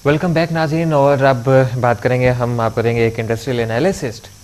Welcome back नाज़रीन। और अब बात करेंगे, हम आप करेंगे एक इंडस्ट्रियल एनालिसिस्ट।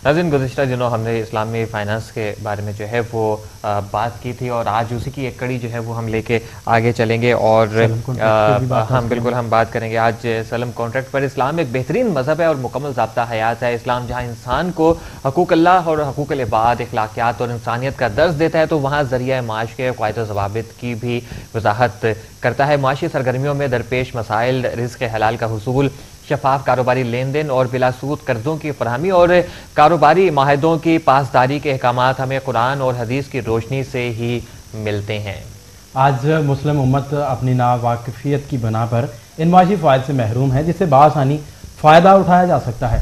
नाज़रीन, गुज़िश्ता दिनों हमने इस्लामी फ़ाइनेंस के बारे में जो है वो बात की थी और आज उसी की एक कड़ी जो है वो हम लेके आगे चलेंगे और हम बिल्कुल हम बात करेंगे आज सलम कॉन्ट्रैक्ट पर। इस्लाम एक बेहतरीन मज़हब है और मुकम्मल ज़ाब्ता हयात है। इस्लाम जहाँ इंसान को हकूक़ अल्लाह और हकूक़ अल इबाद, अखलाक़ियात और इंसानियत का दर्स देता है, तो वहाँ ज़रिया माश के क़वाइद व ज़वाबित की भी वजाहत करता है। माशी सरगर्मियों में दरपेश मसाइल, रिज़्क़ हलाल का हुसूल, शफाफ कारोबारी लेन देन और बिलासूद कर्जों की फरहमी और कारोबारी माहिदों की पासदारी के अहकामात हमें कुरान और हदीस की रोशनी से ही मिलते हैं। आज मुस्लिम उम्मत अपनी नावाकिफियत की बना पर इन माशी फ़ायद से महरूम है, जिससे बासानी फ़ायदा उठाया जा सकता है।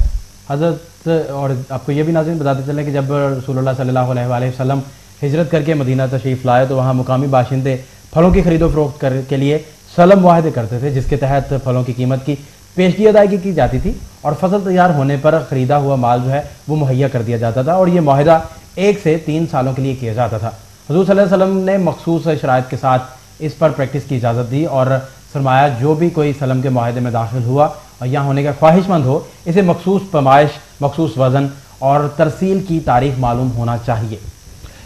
हज़रत और आपको ये भी नाज़रीन बताते चलें कि जब रसूलुल्लाह सल्लल्लाहु अलैहि वसल्लम हिजरत करके मदीना तशरीफ़ लाए तो वहाँ मुकामी बाशिंदे फलों की खरीदो फरोख्त के लिए सलम वाहिदे करते थे, जिसके तहत फलों की कीमत की पेशगी अदायगी की जाती थी और फसल तैयार होने पर ख़रीदा हुआ माल जो है वो मुहैया कर दिया जाता था और ये माहिदा 1 से 3 सालों के लिए किया जाता था। हुज़ूर सल्लल्लाहु अलैहि वसल्लम ने मखसूस शराइत के साथ इस पर प्रैक्टिस की इजाज़त दी और सरमाया जो भी कोई सलम के माहिदे में दाखिल हुआ और यहाँ होने का ख्वाहिशमंद हो, इसे मखसूस पैमाइश, मखसूस वज़न और तरसील की तारीख मालूम होना चाहिए।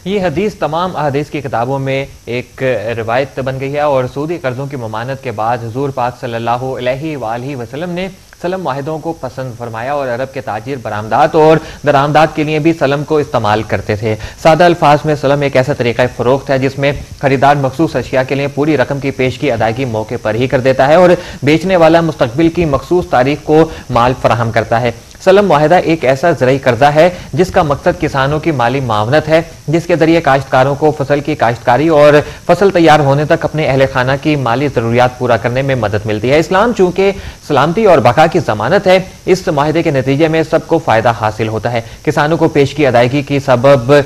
ये हदीस तमाम अहादीस की किताबों में एक रिवायत बन गई है और सूदी कर्जों की ममानत के बाद हुजूर पाक सल्लल्लाहु अलैहि वसल्लम ने सलम माहिदों को पसंद फरमाया और अरब के ताजिर बरामदात और दरामदात के लिए भी सलम को इस्तेमाल करते थे। सादा अल्फाज में सलम एक ऐसा तरीका फ़रोख्त है जिसमें खरीदार मखसूस अशिया के लिए पूरी रकम की पेशगी अदायगी मौके पर ही कर देता है और बेचने वाला मुस्तकबिल की मखसूस तारीख को माल फराहम करता है। सलम मुआहदा एक ऐसा ज़रई कर्जा है जिसका मकसद किसानों की माली मावनत है, जिसके जरिए काश्तकारों को फसल की काश्तकारी और फसल तैयार होने तक अपने अहले खाना की माली ज़रूरियात पूरा करने में मदद मिलती है। इस्लाम चूंकि सलामती और बका की ज़मानत है, इस मुआहदे के नतीजे में सबको फ़ायदा हासिल होता है। किसानों को पेशगी अदायगी की सबब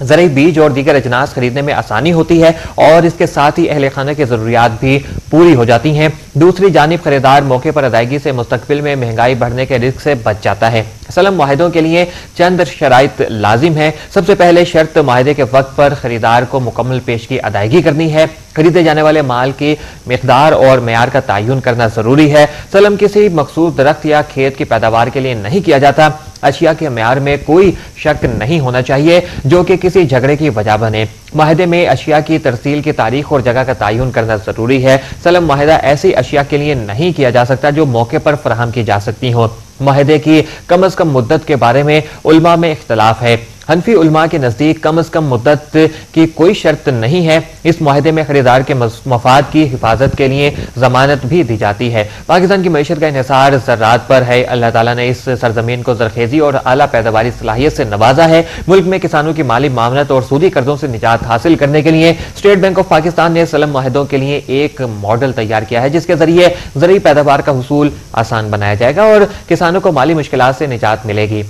ज़रूरी बीज और दीगर अजनास खरीदने में आसानी होती है और इसके साथ ही अहले खाना की ज़रूरियात भी पूरी हो जाती हैं। दूसरी जानिब खरीदार मौके पर अदायगी से मुस्तकबिल में महंगाई बढ़ने के रिस्क से बच जाता है। सलम मुआहदों के लिए चंद शराइत लाजिम है। सबसे पहले शर्त मुआहदे के वक्त पर खरीदार को मुकम्मल पेशगी अदायगी करनी है। खरीदे जाने वाले माल की मिकदार और मेयार का तयन करना जरूरी है। सलम किसी मखसूस दरख्त या खेत की पैदावार के लिए नहीं किया जाता। अशिया के मेयार में कोई शक नहीं होना चाहिए जो कि किसी झगड़े की वजह बने। मुआहदे में अशिया की तरसील की तारीख और जगह का तयन करना जरूरी है। सलम मुआहदा ऐसी अशिया के लिए नहीं किया जा सकता जो मौके पर फराहम की जा सकती हो। मुआहदे की कम अज कम मुद्दत के बारे में उलमा में इख्तलाफ है। हनफी उलमा के नज़दीक कम अज कम मुद्दत की कोई शर्त नहीं है। इस मुआहदे में खरीदार के मफाद की हिफाजत के लिए जमानत भी दी जाती है। पाकिस्तान की मईशत का इन्हिसार ज़राअत पर है। अल्लाह ताला ने इस सरजमीन को जरखेजी और आला पैदावारी सलाहियत से नवाजा है। मुल्क में किसानों की माली मामलत और सूदी कर्जों से निजात हासिल करने के लिए स्टेट बैंक ऑफ पाकिस्तान ने सलम मुआहदों के लिए एक मॉडल तैयार किया है, जिसके जरिए ज़रूरी पैदावार का हुसूल आसान बनाया जाएगा और किसानों को माली मुश्किलात से निजात मिलेगी।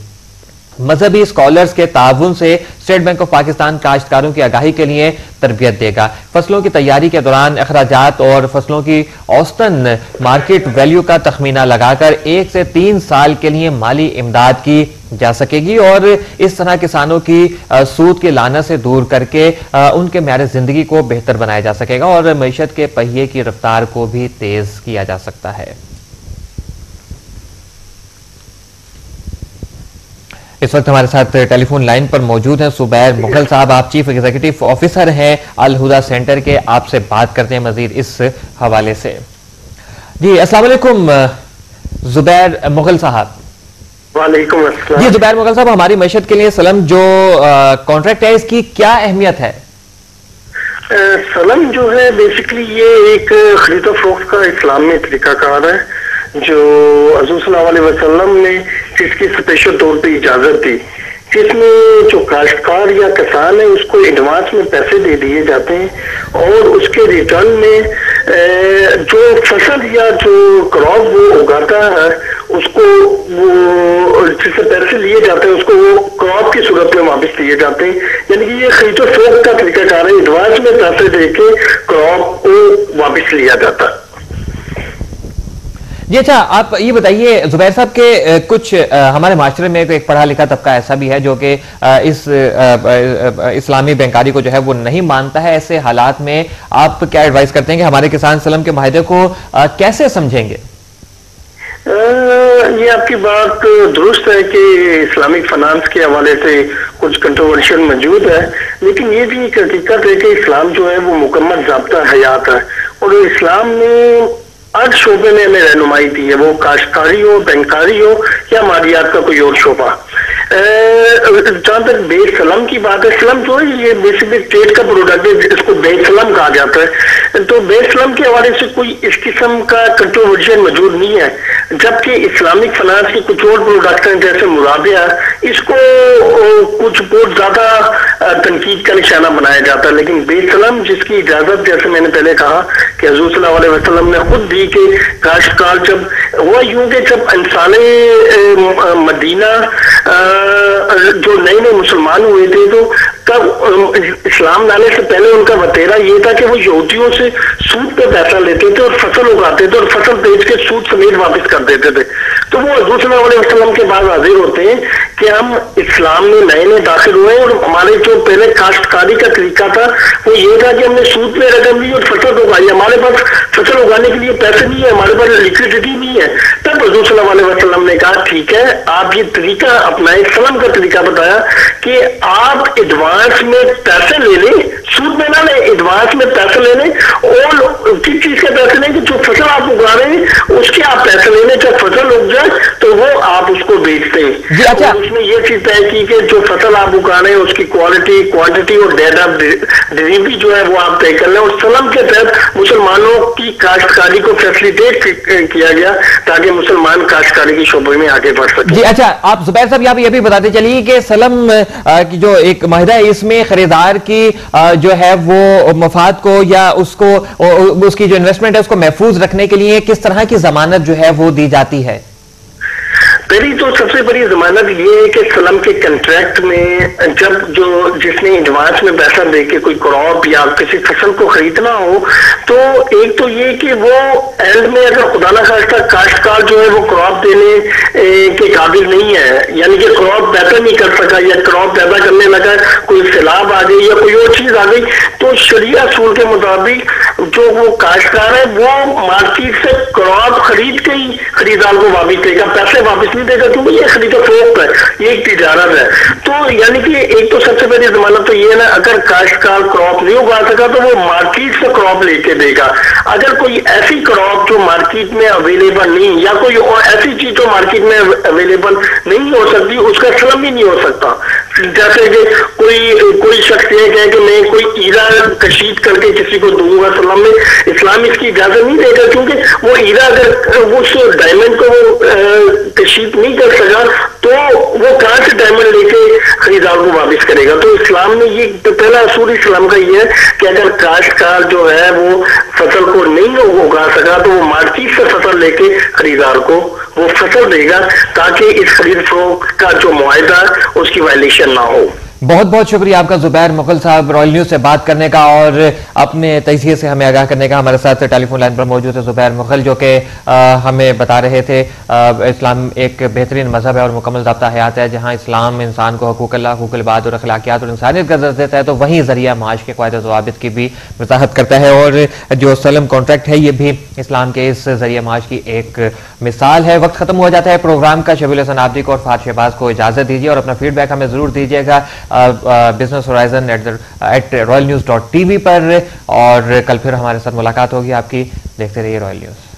मजहबी स्कॉलर्स के ताउन से स्टेट बैंक ऑफ पाकिस्तान काश्तकारों की आगाही के लिए तरबियत देगा। फसलों की तैयारी के दौरान अखराजात और फसलों की औसतन मार्केट वैल्यू का तखमीना लगाकर 1 से 3 साल के लिए माली इमदाद की जा सकेगी और इस तरह किसानों की सूद के लानत से दूर करके उनके म्यार जिंदगी को बेहतर बनाया जा सकेगा और मईशत के पहिए की रफ्तार को भी तेज किया जा सकता है। इस वक्त हमारे साथ टेलीफोन लाइन पर मौजूद हैं जुबैर मुगल साहब। आप चीफ एग्जीक्यूटिव ऑफिसर हैं अल हुदा सेंटर के। आपसे बात करते हैं मजीद इस हवाले से। जी अस्सलाम वालेकुम जुबैर मुगल साहब। वालेकुम अस्सलाम। जी जुबैर मुगल साहब, हमारी मईशत के लिए सलम जो कॉन्ट्रैक्ट है इसकी क्या अहमियत है? सलम जो है बेसिकली ये एक खरीदो फरोख्त का इस्लाम में तरीकाकार है जो हुज़ूर सल्लल्लाहु अलैहि वसल्लम ने जिसकी स्पेशल तौर पे इजाजत दी, जिसमें जो काश्तकार या किसान है उसको एडवांस में पैसे दे दिए जाते हैं और उसके रिटर्न में जो फसल या जो क्रॉप वो उगाता है उसको वो जिससे पैसे लिए जाते हैं उसको वो क्रॉप की सूरत में वापस दिए जाते हैं। यानी कि ये खरीदो फरोख्त का तरीकाकार है, एडवांस में पैसे दे के क्रॉप को वापस लिया जाता है। जी अच्छा, आप ये बताइए जुबैर साहब के कुछ हमारे माशरे में एक पढ़ा लिखा तबका ऐसा भी है जो कि इस इस्लामी बैंकारी को जो है वो नहीं मानता है। ऐसे हालात में आप क्या एडवाइस करते हैं कि हमारे किसान सलम के माहिदे को कैसे समझेंगे? ये आपकी बात दुरुस्त है कि इस्लामिक फाइनेंस के हवाले से कुछ कंट्रोवर्शियल मौजूद है, लेकिन ये भी एक हकीकत है कि इस्लाम जो है वो मुकम्मल ज़ाब्ता हयात है और इस्लाम ने हर शोबे में हमें रहनुमाई दी है, वो काश्तकारी हो, बैंकारी हो या मालियात का कोई और शोबा। जहां तक बेसलम की बात है, सलम जो है ये बेसिकली ट्रेड का प्रोडक्ट है, इसको बेसलम कहा जाता है। तो बेसलम के हवाले से कोई इस किस्म का कंट्रोवर्शियल मौजूद नहीं है, जबकि इस्लामिक फाइनेंस के कुछ और प्रोडक्ट हैं जैसे मुराबिया, इसको कुछ बहुत ज्यादा तनकीद का निशाना बनाया जाता है। लेकिन बेसलम जिसकी इजाजत, जैसे मैंने पहले कहा कि हुज़ूर सल्लल्लाहु अलैहि वसल्लम ने खुद दी कि काश्तकार जब हुआ यूं कि जब इंसाने मदीना जो नए नए मुसलमान हुए थे तो तब इस्लाम लाने से पहले उनका वतेरा ये था कि वो यहूदियों से सूद पे पैसा लेते थे और फसल उगाते थे और फसल बेच के सूद समेत वापस कर देते थे। तो वो हुज़ूर सल्लल्लाहु अलैहि वसल्लम के बाद हाजिर होते हैं कि हम इस्लाम में नए नए दाखिल हुए और हमारे जो पहले काश्तकारी का तरीका था वो ये था कि हमने सूद पे रकम ली और फसल उगाई। हमारे पास फसल उगाने के लिए पैसे नहीं है, हमारे पास लिक्विडिटी नहीं है। तब हुज़ूर सल्लल्लाहु अलैहि वसल्लम ने कहा ठीक है, आप ये तरीका अपनाएं। सलम का तरीका बताया कि आप एडवांस में पैसे ले लें, सूद में ना लें, एडवांस में पैसे ले लें और किस चीज के पैसे लें कि जो फसल आप उगा रहे हैं उसके आप पैसे ले लें। जब फसल उग जाए तो वो आप उसको बेचते हैं। अच्छा। उसमें ये चीज तय की कि जो फसल आप उगा रहे हैं उसकी क्वालिटी, क्वांटिटी और डेट ऑफ डिलीवरी जो है वो आप तय कर लें। और सलम के तहत मुसलमानों की काश्तकारी को फैसिलिटेट किया गया ताकि मुसलमान काश्तकारी की शोबे में आगे बढ़ सके। जी अच्छा, आप जुबैर साहब यहाँ पे ये भी बताते चलिए कि सलम की जो एक माहिदा है इसमें खरीदार की जो है वो मफाद को या उसको उसकी जो इन्वेस्टमेंट है उसको महफूज रखने के लिए किस तरह की जमानत जो है वो दी जाती है? पहली तो सबसे बड़ी जमानत ये है कि सलम के कंट्रैक्ट में जब जो जिसने एडवांस में पैसा दे के कोई क्रॉप या किसी फसल को खरीदना हो तो एक तो ये कि वो एंड में अगर खुदा ना खास्ता काश्तकार जो है वो क्रॉप देने के काबिल नहीं है, यानी कि क्रॉप पैदा नहीं कर सका या क्रॉप पैदा करने लगा, कोई सैलाब आ गई या कोई और चीज आ गई, तो शरिया असूल के मुताबिक जो वो काश्तकार है वो मार्केट से क्रॉप खरीद के ही खरीदार को वापिस देगा, पैसे वापिस नहीं देगा, क्योंकि ये खरीद फरोख्त है, ये एक तिजारत है। तो यानी कि एक तो सबसे पहली जमानत तो ये है ना, अगर काश्तकार क्रॉप नहीं उगा सका तो वो मार्केट से क्रॉप लेके देगा। अगर कोई ऐसी क्रॉप जो मार्केट में अवेलेबल नहीं या कोई और ऐसी चीज जो मार्केट में अवेलेबल नहीं हो सकती उसका सलम ही नहीं हो सकता। जैसे कि कोई शख्स ये कहे कि मैं कोई हीरा कशीद करके किसी को दूंगा, सलम में इस्लाम इसकी इजाजत नहीं देगा, क्योंकि वो हीरा अगर उस डायमंड को वो कशीद नहीं कर सका तो वो कहां से डायमंड लेके खरीदार को वापस करेगा। तो इस्लाम में ये पहला असूल इस्लाम का ये है कि अगर काश्तकार जो है वो फसल को नहीं उगा सका तो वो मार्केट से फसल लेके खरीदार को वो फसल देगा ताकि इस खरीद फरोख्त का जो मुआहदा उसकी वायलेशन ना हो। बहुत बहुत शुक्रिया आपका जुबैर मुगल साहब रॉयल न्यूज से बात करने का और अपने तजज़िये से हमें आगाह करने का। हमारे साथ टेलीफोन लाइन पर मौजूद है जुबैर मुगल जो कि हमें बता रहे थे इस्लाम एक बेहतरीन मजहब है और मुकम्मल ज़ाब्ता हयात है, जहाँ इस्लाम इंसान को हकूक़ अल्लाह, हकूक़ अल इबाद और अखलाकियात और इंसानियत का दर्जा देता है, तो वहीं ज़रिया माश के क़वायद ज़वाबित की भी वज़ाहत करता है। और जो सलम कॉन्ट्रैक्ट है ये भी इस्लाम के इस ज़रिया माश की एक मिसाल है। वक्त ख़त्म हो जाता है प्रोग्राम का। शबील हसन आबदी को और फात शहबाज को इजाज़त दीजिए और अपना फीडबैक हमें ज़रूर दीजिएगा बिजनेस होराइजन @royalnews.tv पर। और कल फिर हमारे साथ मुलाकात होगी आपकी। देखते रहिए रॉयल न्यूज़।